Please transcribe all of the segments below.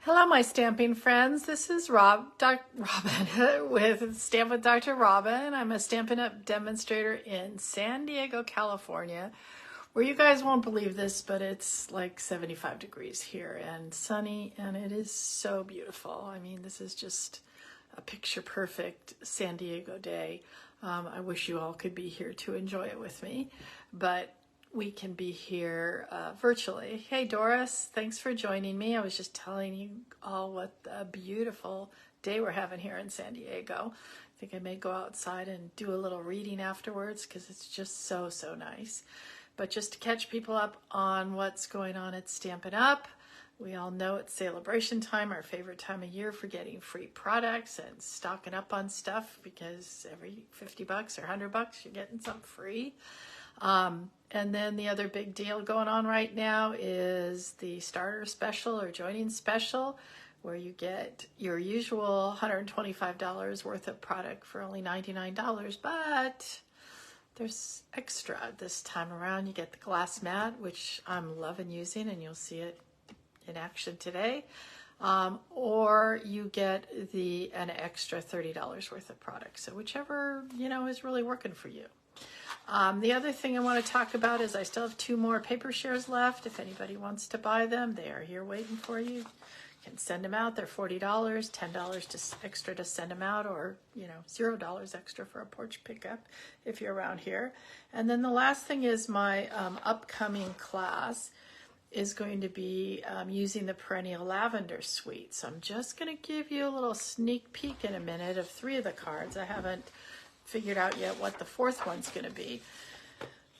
Hello, my stamping friends. This is Robin with Stamp with Dr. Robin. I'm a Stampin' Up! Demonstrator in San Diego, California, where you guys won't believe this, but it's like 75 degrees here and sunny, and it is so beautiful. I mean, this is just a picture-perfect San Diego day. I wish you all could be here to enjoy it with me, but we can be here virtually. Hey Doris, thanks for joining me. I was just telling you all what a beautiful day we're having here in San Diego. I think I may go outside and do a little reading afterwards because it's just so nice. But just to catch people up on what's going on at Stampin' Up! We all know it's celebration time, our favorite time of year for getting free products and stocking up on stuff, because every 50 bucks or 100 bucks you're getting something free. And then the other big deal going on right now is the starter special or joining special, where you get your usual $125 worth of product for only $99, but there's extra this time around. You get the glass mat, which I'm loving using, and you'll see it in action today. Or you get an extra $30 worth of product. So whichever, is really working for you. The other thing I want to talk about is I still have 2 more paper shares left. If anybody wants to buy them, they are here waiting for you. You can send them out. They're $40, $10 extra to send them out, or $0 extra for a porch pickup if you're around here. And then the last thing is my upcoming class is going to be using the Perennial Lavender Suite. So I'm just going to give you a little sneak peek in a minute of 3 of the cards. I haven't figured out yet what the 4th one's going to be,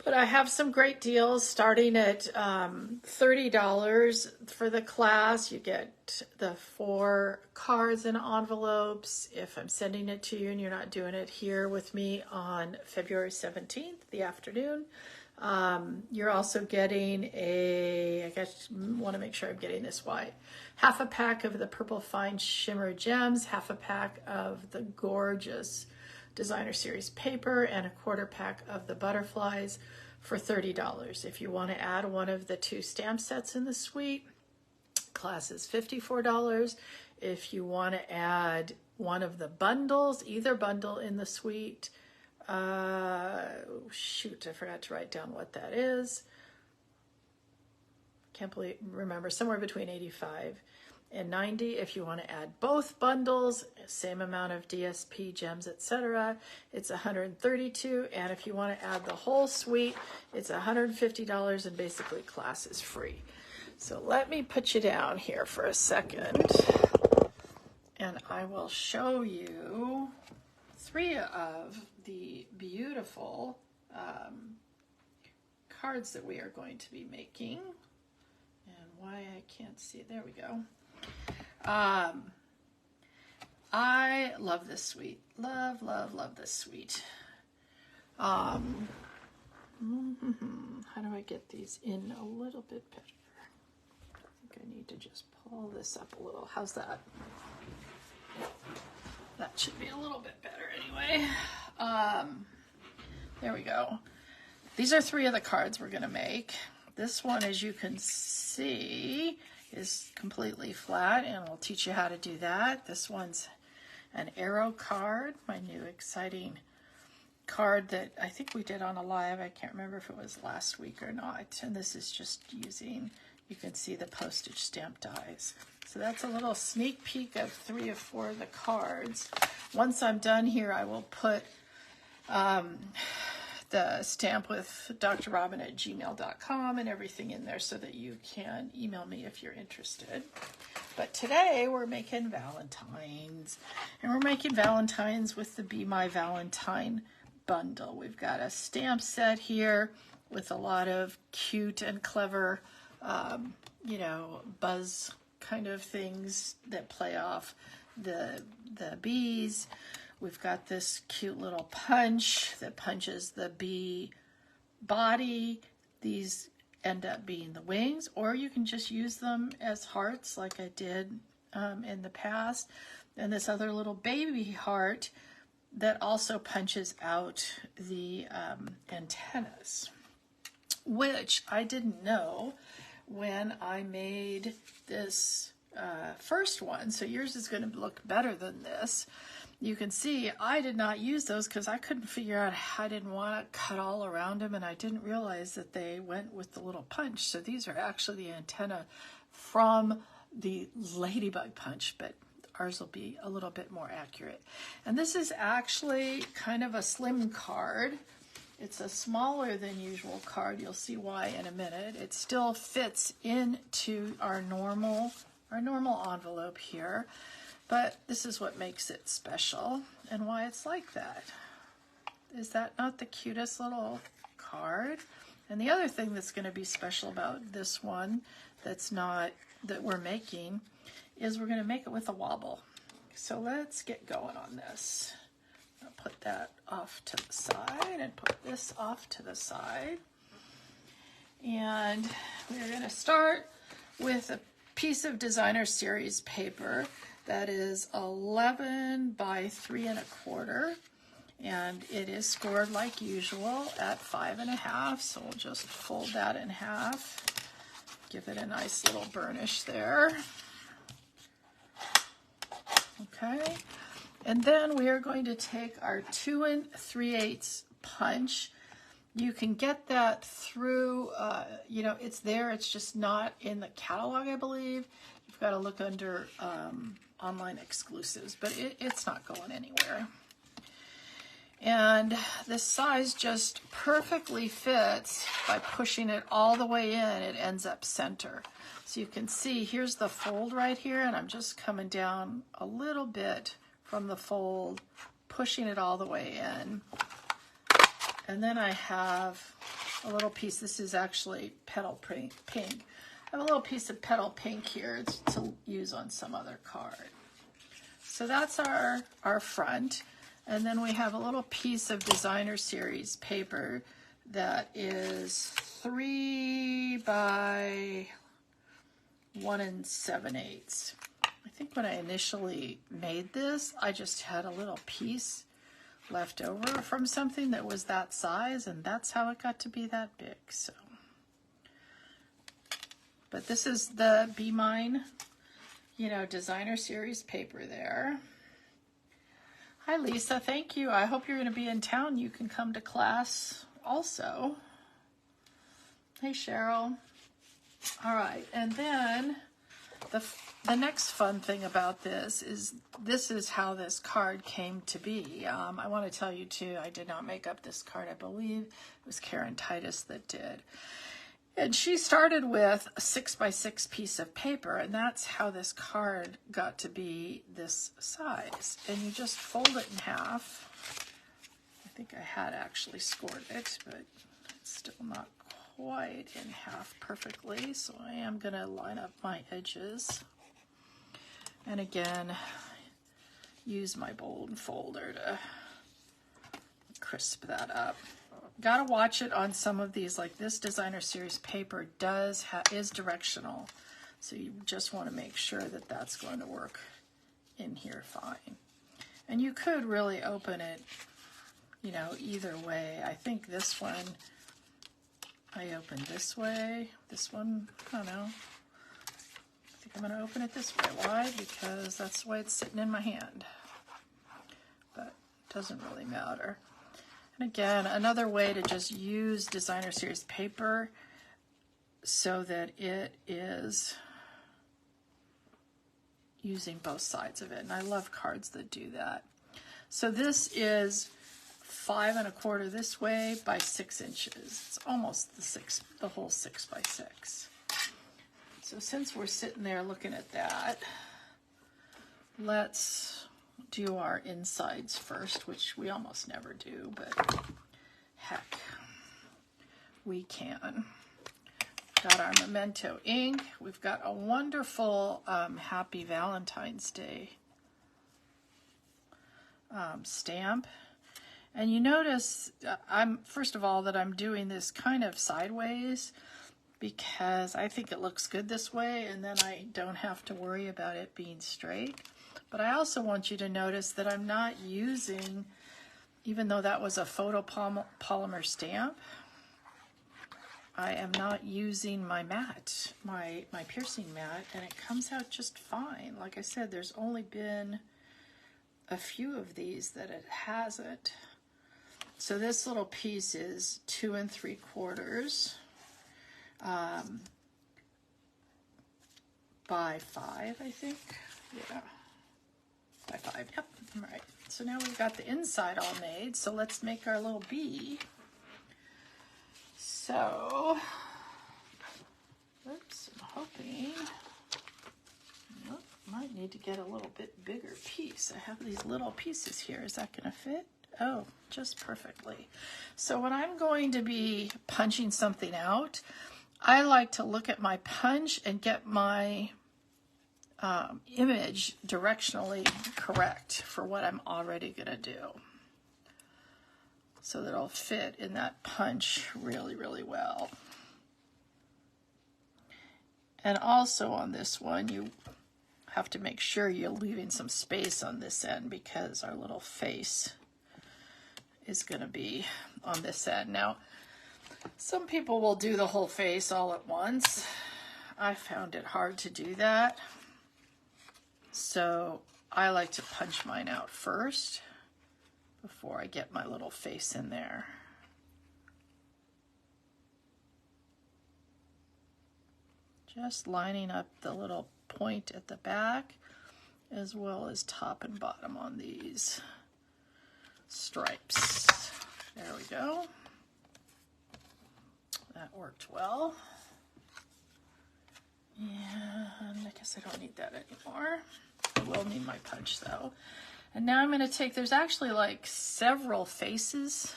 but I have some great deals starting at $30 for the class. You get the 4 cards and envelopes if I'm sending it to you and you're not doing it here with me on February 17th, the afternoon. You're also getting I want to make sure I'm getting this right, half a pack of the Purple Fine Shimmer Gems, half a pack of the gorgeous Designer Series paper, and a 1/4 pack of the butterflies for $30. If you want to add one of the 2 stamp sets in the suite, class is $54. If you want to add one of the bundles, either bundle in the suite, shoot, I forgot to write down what that is. Remember, somewhere between 85 and 90. If you want to add both bundles, same amount of DSP, gems, etc., it's $132. And if you want to add the whole suite, it's $150, and basically class is free. So let me put you down here for a second, and I will show you 3 of the beautiful cards that we are going to be making. And why I can't see, there we go. I love this suite. Love this suite. How do I get these in a little bit better? I think I need to just pull this up a little. How's that? That should be a little bit better anyway. There we go. These are 3 of the cards we're going to make. This one, as you can see, is completely flat, and we'll teach you how to do that. This one's an arrow card, my new exciting card that I think we did on a live. I can't remember if it was last week or not. And this is just using, you can see the postage stamp dies. So that's a little sneak peek of 3 or 4 of the cards. Once I'm done here, I will put the stamp with drrobin@gmail.com and everything in there so that you can email me if you're interested. But today we're making Valentines, and we're making Valentines with the Be My Valentine bundle. We've got a stamp set here with a lot of cute and clever, buzz kind of things that play off the bees. We've got this cute little punch that punches the bee body. These end up being the wings, or you can just use them as hearts like I did in the past. And this other little baby heart that also punches out the antennas, which I didn't know when I made this first one, so yours is going to look better than this. You can see I did not use those because I couldn't figure out how. I didn't want to cut all around them, and I didn't realize that they went with the little punch. So these are actually the antenna from the ladybug punch, but ours will be a little bit more accurate. And this is actually kind of a slim card. It's a smaller than usual card. You'll see why in a minute. It still fits into our normal envelope here, but this is what makes it special and why it's like that. Is that not the cutest little card? And the other thing that's going to be special about this one that we're making is we're going to make it with a wobble. So let's get going on this. I'll put that off to the side and put this off to the side. And we're going to start with a piece of designer series paper that is 11 by 3 1/4, and it is scored like usual at 5 1/2. So we'll just fold that in half, give it a nice little burnish there. Okay, and then we are going to take our 2 3/8 punch. You can get that through, it's there, it's just not in the catalog, I believe. You've got to look under online exclusives, but it's not going anywhere. And this size just perfectly fits by pushing it all the way in. It ends up center. So you can see here's the fold right here, and I'm just coming down a little bit from the fold, pushing it all the way in. And then I have a little piece, this is actually petal pink. I have a little piece of petal pink here to use on some other card. So that's our front. And then we have a little piece of designer series paper that is 3 by 1 7/8. I think when I initially made this, I just had a little piece left over from something that was that size, and that's how it got to be that big. So, but this is the Be Mine, designer series paper there. Hi Lisa, thank you. I hope you're going to be in town. You can come to class also. Hey Cheryl. All right, and then the next fun thing about this is how this card came to be. I want to tell you too, I did not make up this card. I believe it was Karen Titus that did. And she started with a 6 by 6 piece of paper, and that's how this card got to be this size. And you just fold it in half. I think I had actually scored it, but it's still not quite in half perfectly, so I am going to line up my edges. And again, use my bold folder to crisp that up. Gotta watch it on some of these, like this designer series paper is directional, so you just want to make sure that that's going to work in here fine. And you could really open it, either way. I think this one I opened this way. This one, I don't know. I think I'm going to open it this way. Why? Because that's the way it's sitting in my hand. But it doesn't really matter. And again, another way to just use designer series paper so that it is using both sides of it. And I love cards that do that. So this is 5 1/4 this way by 6 inches. It's almost the whole 6 by 6. So since we're sitting there looking at that, let's do our insides first, which we almost never do, but heck, we can. Got our Memento ink. We've got a wonderful Happy Valentine's Day stamp. And you notice, first of all, that I'm doing this kind of sideways because I think it looks good this way, and then I don't have to worry about it being straight. But I also want you to notice that I'm not using, even though that was a photopolymer stamp, I am not using my mat, my piercing mat, and it comes out just fine. Like I said, there's only been a few of these that it hasn't. So this little piece is 2 3/4 by 5, I think. Yeah, by 5. Yep. All right. So now we've got the inside all made. So let's make our little bee. So, oops, I'm hoping. Nope, might need to get a little bit bigger piece. I have these little pieces here. Is that going to fit? Oh, just perfectly. So when I'm going to be punching something out, I like to look at my punch and get my image directionally correct for what I'm already going to do, so that it'll fit in that punch really, really well. And also on this one, you have to make sure you're leaving some space on this end, because our little face is going to be on this end. Now, some people will do the whole face all at once. I found it hard to do that. So I like to punch mine out first before I get my little face in there. Just lining up the little point at the back, as well as top and bottom on these stripes. There we go. That worked well. And I guess I don't need that anymore. I will need my punch though. And now I'm going to take, there's actually like several faces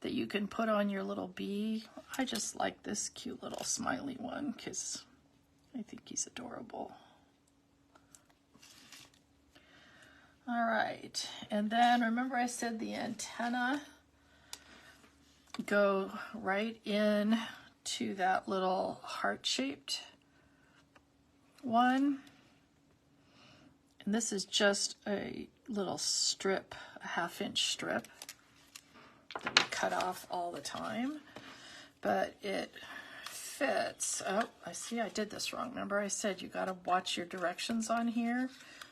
that you can put on your little bee. I just like this cute little smiley one because I think he's adorable. All right, and then remember I said the antenna go right in to that little heart-shaped one. And this is just a little strip, a 1/2-inch strip that we cut off all the time, but it fits. Oh, I see I did this wrong. Remember I said you got to watch your directions on here.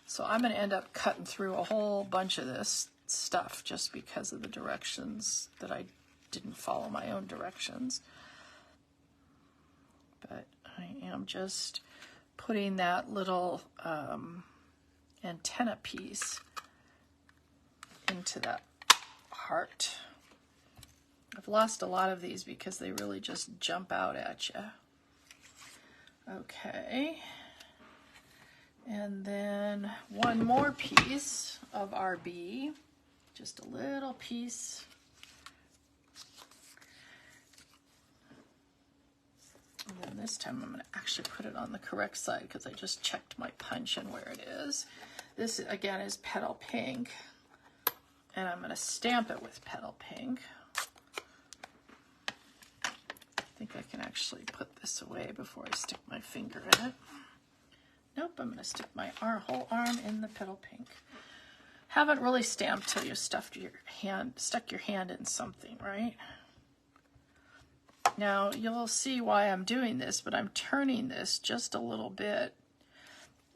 So I'm going to end up cutting through a whole bunch of this stuff just because of the directions that I didn't follow my own directions. But I am just putting that little antenna piece into that heart. I've lost a lot of these because they really just jump out at you. Okay. And then one more piece of our bee, just a little piece. And then this time I'm going to actually put it on the correct side because I just checked my punch and where it is. This again is petal pink, and I'm going to stamp it with petal pink. I think I can actually put this away before I stick my finger in it. Nope, I'm going to stick my whole arm in the petal pink. Haven't really stamped till you stuck your hand in something, right? Now you'll see why I'm doing this, but I'm turning this just a little bit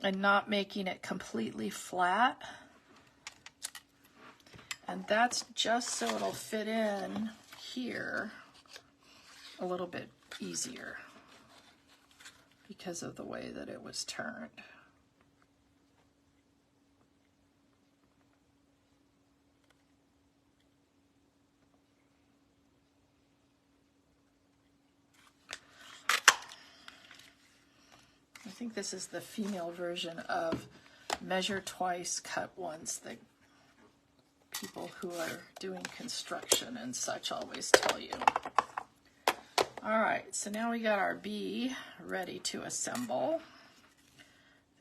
and not making it completely flat. And that's just so it'll fit in here a little bit easier, because of the way that it was turned. I think this is the female version of measure twice, cut once that people who are doing construction and such always tell you. All right, so now we got our bee ready to assemble.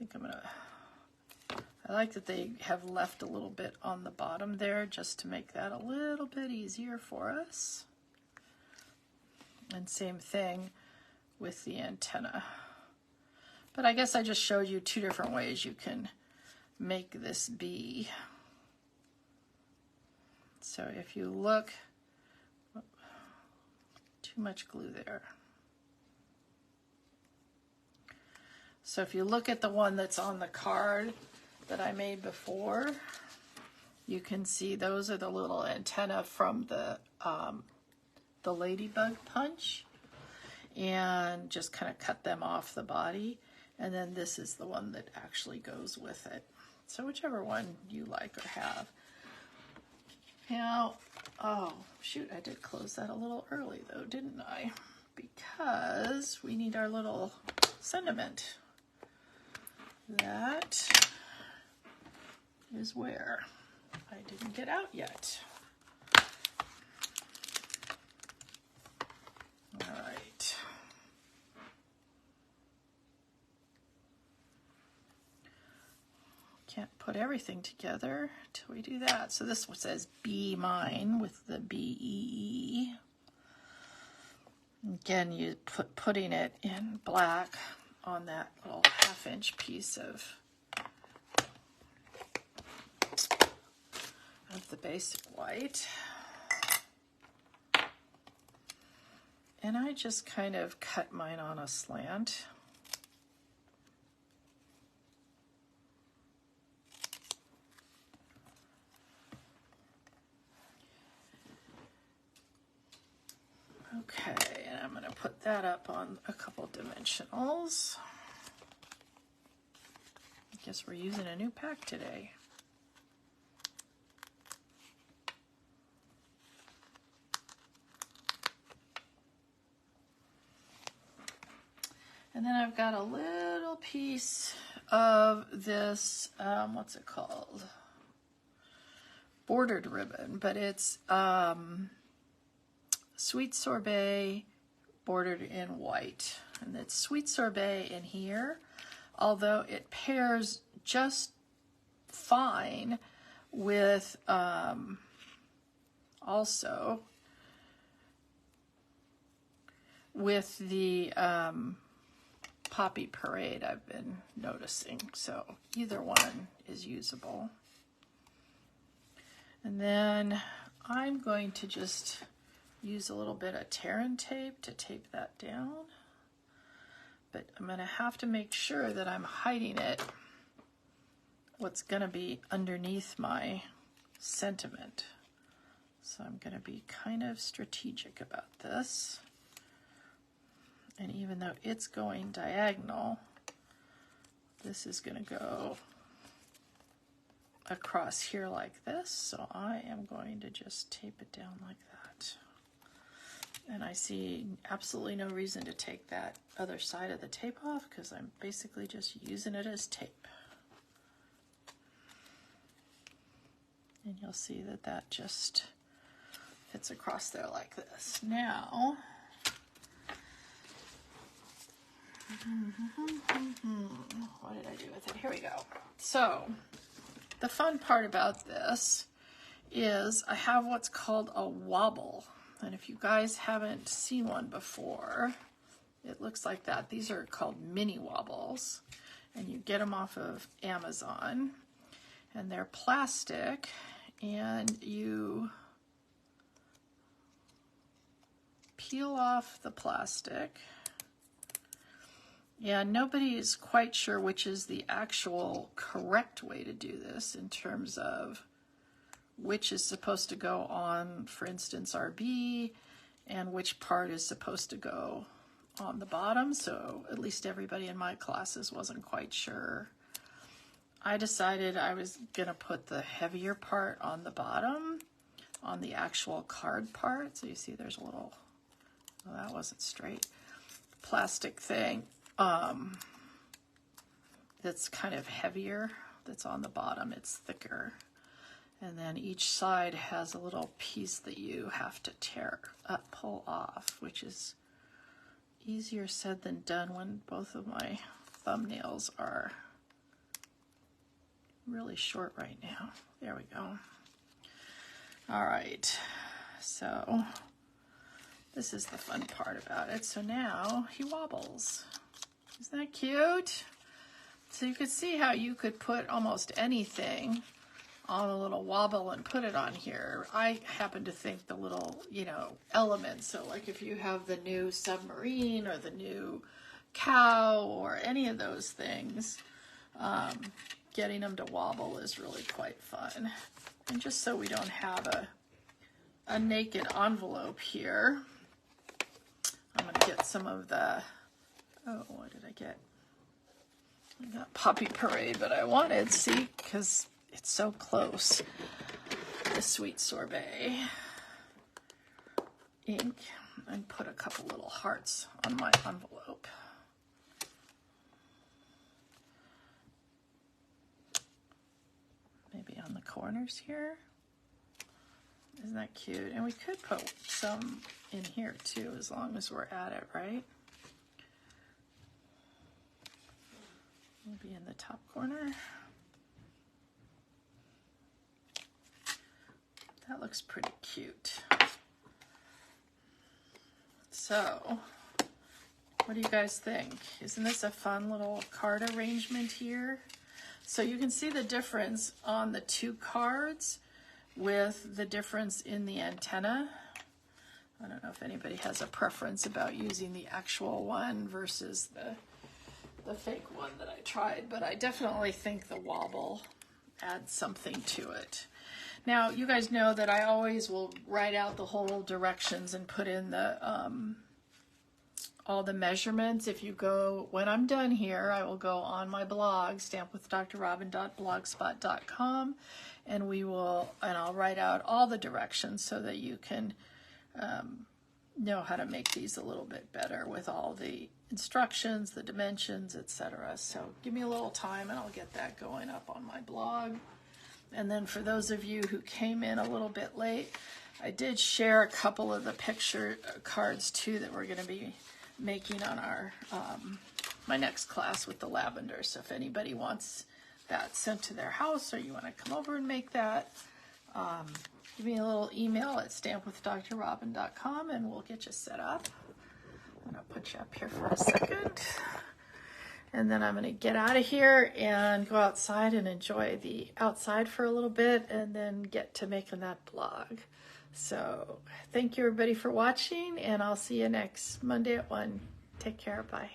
I think I like that they have left a little bit on the bottom there just to make that a little bit easier for us. And same thing with the antenna. But I guess I just showed you 2 different ways you can make this bee. So if you look, too much glue there. So if you look at the one that's on the card that I made before, you can see those are the little antenna from the ladybug punch, and just kind of cut them off the body. And then this is the one that actually goes with it. So whichever one you like or have. Now, oh shoot, I did close that a little early though, didn't I? Because we need our little sentiment. That is where I didn't get out yet. All right. Can't put everything together till we do that. So this one says Be Mine with the B-E-E. Again, you putting it in black on that little 1/2-inch piece of the basic white. And I just kind of cut mine on a slant. Okay, and I'm going to put that up on a couple dimensionals. I guess we're using a new pack today. And then I've got a little piece of this, what's it called? Bordered ribbon, but it's Sweet Sorbet bordered in white. And it's Sweet Sorbet in here, although it pairs just fine with also with the Poppy Parade I've been noticing. So either one is usable. And then I'm going to just use a little bit of Terran tape to tape that down. But I'm going to have to make sure that I'm hiding it, what's going to be underneath my sentiment. So I'm going to be kind of strategic about this. And even though it's going diagonal, this is going to go across here like this. So I am going to just tape it down like that. And I see absolutely no reason to take that other side of the tape off because I'm basically just using it as tape. And you'll see that that just fits across there like this. Now, what did I do with it? Here we go. So, the fun part about this is I have what's called a wobble. And if you guys haven't seen one before, it looks like that. These are called mini wobbles, and you get them off of Amazon. And they're plastic, and you peel off the plastic. Yeah, nobody is quite sure which is the actual correct way to do this in terms of which is supposed to go on, for instance, RB, and which part is supposed to go on the bottom. So at least everybody in my classes wasn't quite sure. I decided I was going to put the heavier part on the bottom, on the actual card part. So you see there's a little, well, that wasn't straight, plastic thing that's kind of heavier, that's on the bottom. It's thicker. And then each side has a little piece that you have to pull off, which is easier said than done when both of my thumbnails are really short right now. There we go. All right, so this is the fun part about it. So now he wobbles. Isn't that cute? So you could see how you could put almost anything on a little wobble and put it on here. I happen to think the little, elements. So like if you have the new submarine or the new cow or any of those things, getting them to wobble is really quite fun. And just so we don't have a naked envelope here, I'm going to get some of the, oh, what did I get? I got Puppy Parade, but I wanted, see, because it's so close, the Sweet Sorbet ink, and put a couple little hearts on my envelope. Maybe on the corners here. Isn't that cute? And we could put some in here too, as long as we're at it, right? Maybe in the top corner. That looks pretty cute. So, what do you guys think? Isn't this a fun little card arrangement here? So you can see the difference on the two cards with the difference in the antenna. I don't know if anybody has a preference about using the actual one versus the fake one that I tried, but I definitely think the wobble adds something to it. Now, you guys know that I always will write out the whole directions and put in the all the measurements. If you go, when I'm done here, I will go on my blog, stampwithdrrobin.blogspot.com, and I'll write out all the directions so that you can know how to make these a little bit better with all the instructions, the dimensions, etc. So give me a little time and I'll get that going up on my blog. And then for those of you who came in a little bit late, I did share a couple of the picture cards too that we're going to be making on our my next class with the lavender. So if anybody wants that sent to their house or you want to come over and make that, give me a little email at stampwithdrrobin.com and we'll get you set up. I'm going to put you up here for a second. And then I'm going to get out of here and go outside and enjoy the outside for a little bit and then get to making that blog. So thank you everybody for watching, and I'll see you next Monday at 1. Take care. Bye.